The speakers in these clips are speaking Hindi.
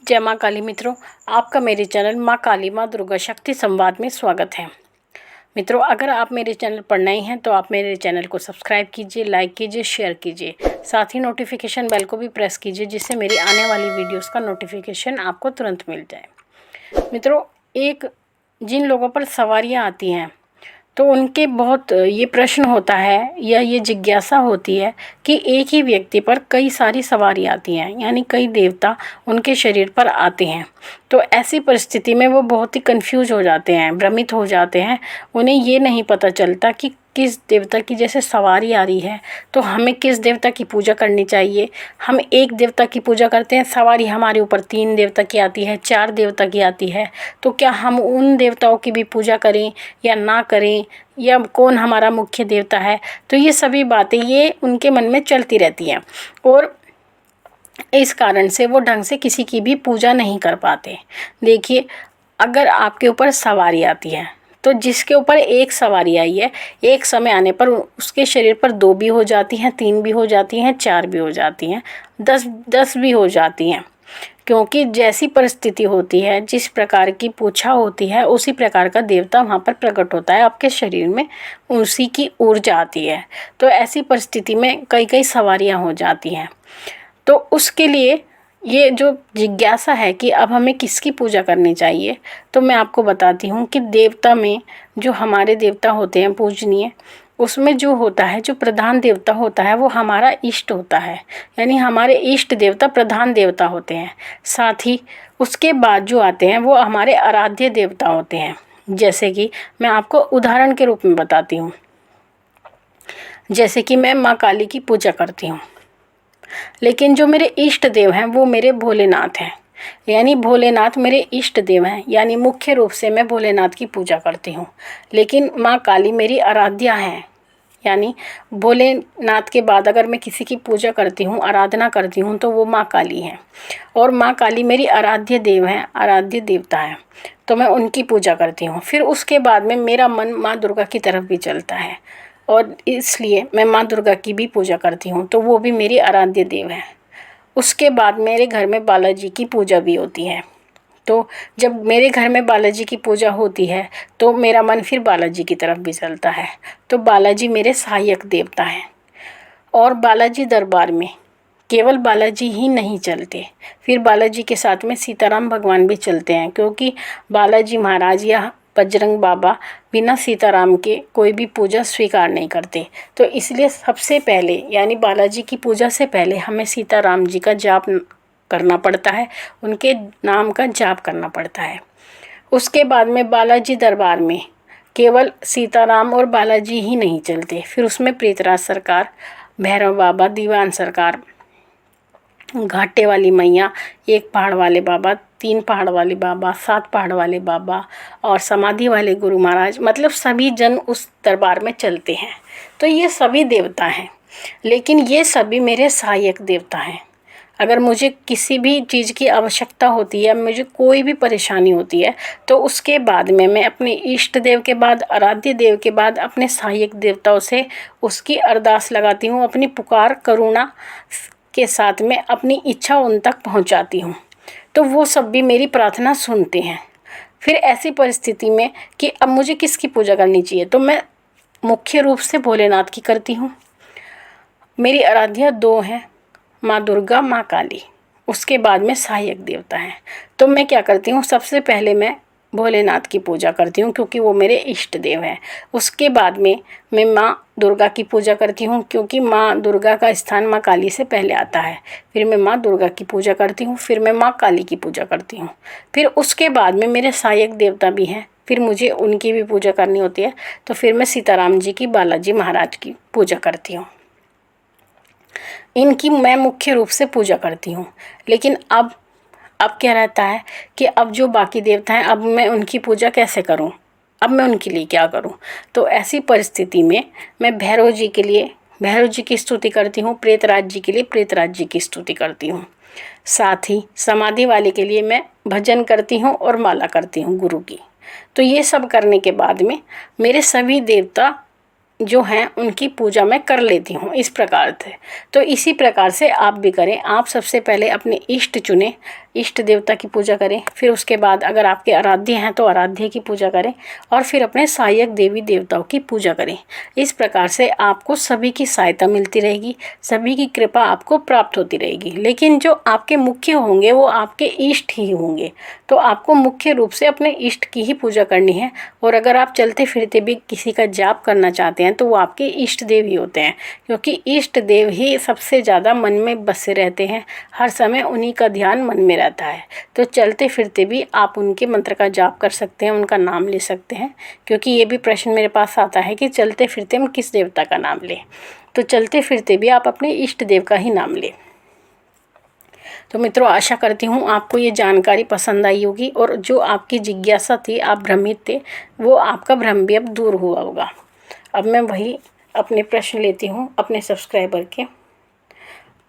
जय माँ काली मित्रों, आपका मेरे चैनल माँ काली माँ दुर्गा शक्ति संवाद में स्वागत है। मित्रों, अगर आप मेरे चैनल पर नए हैं तो आप मेरे चैनल को सब्सक्राइब कीजिए, लाइक कीजिए, शेयर कीजिए। साथ ही नोटिफिकेशन बेल को भी प्रेस कीजिए जिससे मेरी आने वाली वीडियोस का नोटिफिकेशन आपको तुरंत मिल जाए। मित्रों, जिन लोगों पर सवारियाँ आती हैं तो उनके बहुत ये प्रश्न होता है या ये जिज्ञासा होती है कि एक ही व्यक्ति पर कई सारी सवारी आती हैं, यानी कई देवता उनके शरीर पर आते हैं। तो ऐसी परिस्थिति में वो बहुत ही कंफ्यूज हो जाते हैं, भ्रमित हो जाते हैं। उन्हें ये नहीं पता चलता कि किस देवता की जैसे सवारी आ रही है तो हमें किस देवता की पूजा करनी चाहिए। हम एक देवता की पूजा करते हैं, सवारी हमारे ऊपर 3 देवता की आती है, 4 देवता की आती है, तो क्या हम उन देवताओं की भी पूजा करें या ना करें, या कौन हमारा मुख्य देवता है। तो ये सभी बातें ये उनके मन में चलती रहती हैं और इस कारण से वो ढंग से किसी की भी पूजा नहीं कर पाते। देखिए, अगर आपके ऊपर सवारी आती है तो जिसके ऊपर एक सवारी आई है, एक समय आने पर उसके शरीर पर 2 भी हो जाती हैं, 3 भी हो जाती हैं, 4 भी हो जाती हैं, 10 भी हो जाती हैं। क्योंकि जैसी परिस्थिति होती है, जिस प्रकार की पूछा होती है, उसी प्रकार का देवता वहाँ पर प्रकट होता है। आपके शरीर में उसी की ऊर्जा आती है। तो ऐसी परिस्थिति में कई कई सवारियाँ हो जाती हैं। तो उसके लिए ये जो जिज्ञासा है कि अब हमें किसकी पूजा करनी चाहिए, तो मैं आपको बताती हूँ कि देवता में जो हमारे देवता होते हैं पूजनीय, उसमें जो होता है, जो प्रधान देवता होता है वो हमारा इष्ट होता है, यानी हमारे इष्ट देवता प्रधान देवता होते हैं। साथ ही उसके बाद जो आते हैं वो हमारे आराध्य देवता होते हैं। जैसे कि मैं आपको उदाहरण के रूप में बताती हूँ। जैसे कि मैं माँ काली की पूजा करती हूँ, लेकिन जो मेरे इष्ट देव हैं वो मेरे भोलेनाथ हैं, यानी भोलेनाथ मेरे इष्ट देव हैं, यानी मुख्य रूप से मैं भोलेनाथ की पूजा करती हूँ। लेकिन माँ काली मेरी आराध्या हैं, यानी भोलेनाथ के बाद अगर मैं किसी की पूजा करती हूँ, आराधना करती हूँ, तो वो माँ काली हैं। और माँ काली मेरी आराध्य देव हैं, आराध्य देवता हैं, तो मैं उनकी पूजा करती हूँ। फिर उसके बाद में मेरा मन माँ दुर्गा की तरफ भी चलता है और इसलिए मैं माँ दुर्गा की भी पूजा करती हूँ, तो वो भी मेरी आराध्य देव हैं। उसके बाद मेरे घर में बालाजी की पूजा भी होती है। तो जब मेरे घर में बालाजी की पूजा होती है तो मेरा मन फिर बालाजी की तरफ भी चलता है। तो बालाजी मेरे सहायक देवता हैं। और बालाजी दरबार में केवल बालाजी ही नहीं चलते, फिर बालाजी के साथ में सीताराम भगवान भी चलते हैं, क्योंकि बालाजी महाराज या बजरंग बाबा बिना सीताराम के कोई भी पूजा स्वीकार नहीं करते। तो इसलिए सबसे पहले, यानी बालाजी की पूजा से पहले हमें सीताराम जी का जाप करना पड़ता है, उनके नाम का जाप करना पड़ता है। उसके बाद में बालाजी दरबार में केवल सीताराम और बालाजी ही नहीं चलते, फिर उसमें प्रीतराज सरकार, भैरव बाबा, दीवान सरकार, घाटे वाली मैया, एक पहाड़ वाले बाबा, 3 पहाड़ वाले बाबा, 7 पहाड़ वाले बाबा और समाधि वाले गुरु महाराज, मतलब सभी जन उस दरबार में चलते हैं। तो ये सभी देवता हैं, लेकिन ये सभी मेरे सहायक देवता हैं। अगर मुझे किसी भी चीज़ की आवश्यकता होती है, मुझे कोई भी परेशानी होती है, तो उसके बाद में मैं अपने इष्ट देव के बाद, आराध्य देव के बाद अपने सहायक देवताओं से उसकी अरदास लगाती हूँ, अपनी पुकार करुणा के साथ में अपनी इच्छा उन तक पहुँचाती हूँ। तो वो सब भी मेरी प्रार्थना सुनते हैं। फिर ऐसी परिस्थिति में कि अब मुझे किसकी पूजा करनी चाहिए, तो मैं मुख्य रूप से भोलेनाथ की करती हूँ। मेरी आराध्या 2 हैं, माँ दुर्गा, माँ काली। उसके बाद में सहायक देवता हैं। तो मैं क्या करती हूँ, सबसे पहले मैं भोलेनाथ की पूजा करती हूँ क्योंकि वो मेरे इष्ट देव हैं। उसके बाद में मैं माँ दुर्गा की पूजा करती हूँ क्योंकि माँ दुर्गा का स्थान माँ काली से पहले आता है। फिर मैं माँ दुर्गा की पूजा करती हूँ, फिर मैं माँ काली की पूजा करती हूँ। फिर उसके बाद में मेरे सहायक देवता भी हैं, फिर मुझे उनकी भी पूजा करनी होती है। तो फिर मैं सीताराम जी की, बालाजी महाराज की पूजा करती हूँ। इनकी मैं मुख्य रूप से पूजा करती हूँ। लेकिन अब क्या रहता है कि अब जो बाकी देवता हैं, अब मैं उनकी पूजा कैसे करूँ, अब मैं उनके लिए क्या करूँ। तो ऐसी परिस्थिति में मैं भैरव जी के लिए भैरव जी की स्तुति करती हूँ, प्रेतराज जी के लिए प्रेतराज जी की स्तुति करती हूँ। साथ ही समाधि वाले के लिए मैं भजन करती हूँ और माला करती हूँ गुरु की। तो ये सब करने के बाद में मेरे सभी देवता जो हैं उनकी पूजा मैं कर लेती हूँ इस प्रकार से। तो इसी प्रकार से आप भी करें। आप सबसे पहले अपने इष्ट चुनें, इष्ट देवता की पूजा करें। फिर उसके बाद अगर आपके आराध्य हैं तो आराध्य की पूजा करें और फिर अपने सहायक देवी देवताओं की पूजा करें। इस प्रकार से आपको सभी की सहायता मिलती रहेगी, सभी की कृपा आपको प्राप्त होती रहेगी। लेकिन जो आपके मुख्य होंगे वो आपके इष्ट ही होंगे, तो आपको मुख्य रूप से अपने इष्ट की ही पूजा करनी है। और अगर आप चलते फिरते भी किसी का जाप करना चाहते हैं तो वो आपके इष्ट देव ही होते हैं, क्योंकि इष्ट देव ही सबसे ज़्यादा मन में बसे रहते हैं, हर समय उन्हीं का ध्यान मन में रहता है। तो चलते फिरते भी आप उनके मंत्र का जाप कर सकते हैं, उनका नाम ले सकते हैं। क्योंकि ये भी प्रश्न मेरे पास आता है कि चलते फिरते हम किस देवता का नाम लें, तो चलते फिरते भी आप अपने इष्ट देव का ही नाम लें। तो मित्रों, आशा करती हूँ आपको ये जानकारी पसंद आई होगी और जो आपकी जिज्ञासा थी, आप भ्रमित थे, वो आपका भ्रम भी अब दूर हुआ होगा। अब मैं वही अपने प्रश्न लेती हूँ अपने सब्सक्राइबर के।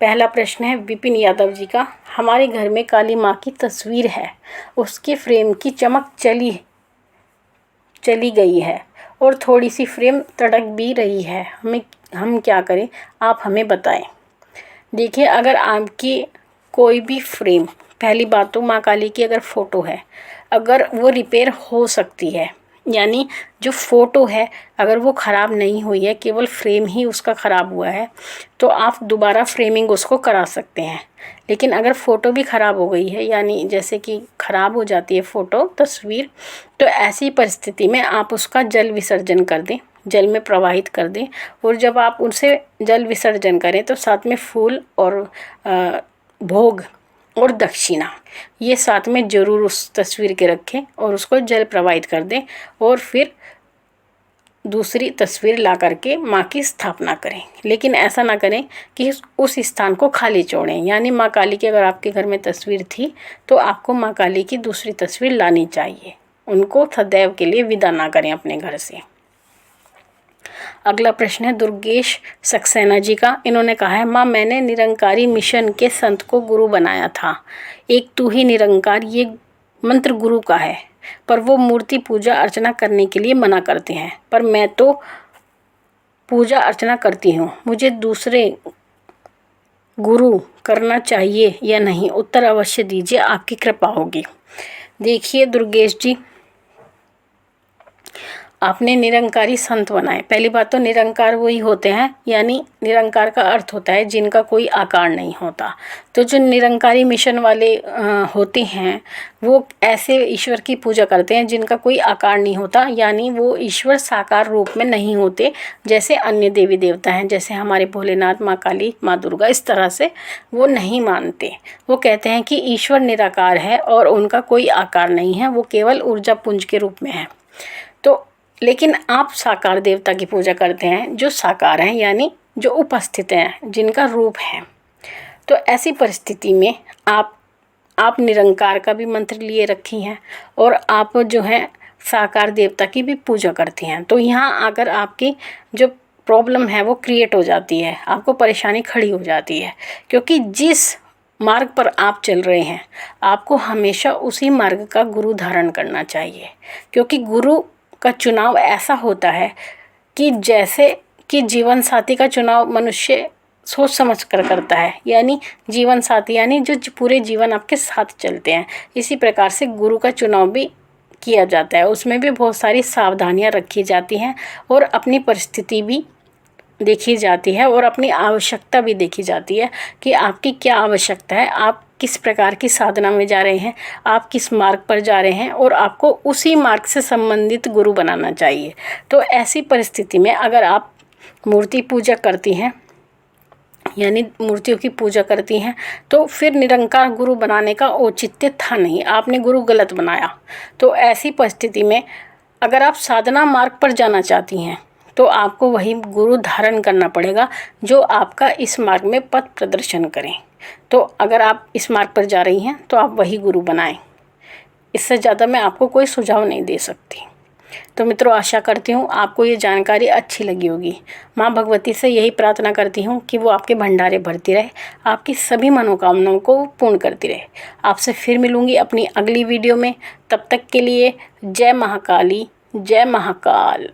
पहला प्रश्न है विपिन यादव जी का। हमारे घर में काली माँ की तस्वीर है, उसके फ्रेम की चमक चली गई है और थोड़ी सी फ्रेम तड़क भी रही है, हम क्या करें, आप हमें बताएं। देखिए, अगर आपकी कोई भी फ्रेम, पहली बात तो माँ काली की अगर फ़ोटो है, अगर वो रिपेयर हो सकती है, यानी जो फ़ोटो है अगर वो ख़राब नहीं हुई है, केवल फ्रेम ही उसका ख़राब हुआ है, तो आप दोबारा फ्रेमिंग उसको करा सकते हैं। लेकिन अगर फ़ोटो भी ख़राब हो गई है, यानी जैसे कि ख़राब हो जाती है फ़ोटो, तस्वीर, तो ऐसी परिस्थिति में आप उसका जल विसर्जन कर दें, जल में प्रवाहित कर दें। और जब आप उनसे जल विसर्जन करें तो साथ में फूल और भोग और दक्षिणा ये साथ में ज़रूर उस तस्वीर के रखें और उसको जल प्रवाहित कर दें। और फिर दूसरी तस्वीर ला करके माँ की स्थापना करें। लेकिन ऐसा ना करें कि उस स्थान को खाली छोड़ें, यानी माँ काली की अगर आपके घर में तस्वीर थी तो आपको माँ काली की दूसरी तस्वीर लानी चाहिए, उनको सदैव के लिए विदा ना करें अपने घर से। अगला प्रश्न है दुर्गेश सक्सेना जी का। इन्होंने कहा है, माँ मैंने निरंकारी मिशन के संत को गुरु बनाया था। एक तू ही निरंकार ये मंत्र गुरु का है, पर वो मूर्ति पूजा अर्चना करने के लिए मना करते हैं, पर मैं तो पूजा अर्चना करती हूँ, मुझे दूसरे गुरु करना चाहिए या नहीं? उत्तर अवश्य दीजिए, आपकी कृपा होगी। देखिए दुर्गेश जी, आपने निरंकारी संत बनाए। पहली बात तो निरंकार वही होते हैं, यानी निरंकार का अर्थ होता है जिनका कोई आकार नहीं होता। तो जो निरंकारी मिशन वाले होते हैं वो ऐसे ईश्वर की पूजा करते हैं जिनका कोई आकार नहीं होता, यानी वो ईश्वर साकार रूप में नहीं होते जैसे अन्य देवी देवता हैं, जैसे हमारे भोलेनाथ, माँ काली, माँ दुर्गा, इस तरह से वो नहीं मानते। वो कहते हैं कि ईश्वर निराकार है और उनका कोई आकार नहीं है, वो केवल ऊर्जा पुंज के रूप में है। तो लेकिन आप साकार देवता की पूजा करते हैं जो साकार हैं, यानी जो उपस्थित हैं, जिनका रूप है। तो ऐसी परिस्थिति में आप निरंकार का भी मंत्र लिए रखी हैं और आप जो है साकार देवता की भी पूजा करती हैं। तो यहाँ अगर आपकी जो प्रॉब्लम है वो क्रिएट हो जाती है, आपको परेशानी खड़ी हो जाती है, क्योंकि जिस मार्ग पर आप चल रहे हैं आपको हमेशा उसी मार्ग का गुरु धारण करना चाहिए। क्योंकि गुरु का चुनाव ऐसा होता है कि जैसे कि जीवन साथी का चुनाव मनुष्य सोच समझ कर करता है, यानी जीवन साथी यानी जो पूरे जीवन आपके साथ चलते हैं, इसी प्रकार से गुरु का चुनाव भी किया जाता है। उसमें भी बहुत सारी सावधानियां रखी जाती हैं और अपनी परिस्थिति भी देखी जाती है और अपनी आवश्यकता भी देखी जाती है कि आपकी क्या आवश्यकता है, आप किस प्रकार की साधना में जा रहे हैं, आप किस मार्ग पर जा रहे हैं, और आपको उसी मार्ग से संबंधित गुरु बनाना चाहिए। तो ऐसी परिस्थिति में अगर आप मूर्ति पूजा करती हैं, यानी मूर्तियों की पूजा करती हैं, तो फिर निरंकार गुरु बनाने का औचित्य था नहीं, आपने गुरु गलत बनाया। तो ऐसी परिस्थिति में अगर आप साधना मार्ग पर जाना चाहती हैं तो आपको वही गुरु धारण करना पड़ेगा जो आपका इस मार्ग में पथ प्रदर्शन करें। तो अगर आप इस मार्ग पर जा रही हैं तो आप वही गुरु बनाएं, इससे ज़्यादा मैं आपको कोई सुझाव नहीं दे सकती। तो मित्रों, आशा करती हूँ आपको ये जानकारी अच्छी लगी होगी। माँ भगवती से यही प्रार्थना करती हूँ कि वो आपके भंडारे भरती रहे, आपकी सभी मनोकामनाओं को पूर्ण करती रहे। आपसे फिर मिलूँगी अपनी अगली वीडियो में, तब तक के लिए जय महाकाली, जय महाकाल।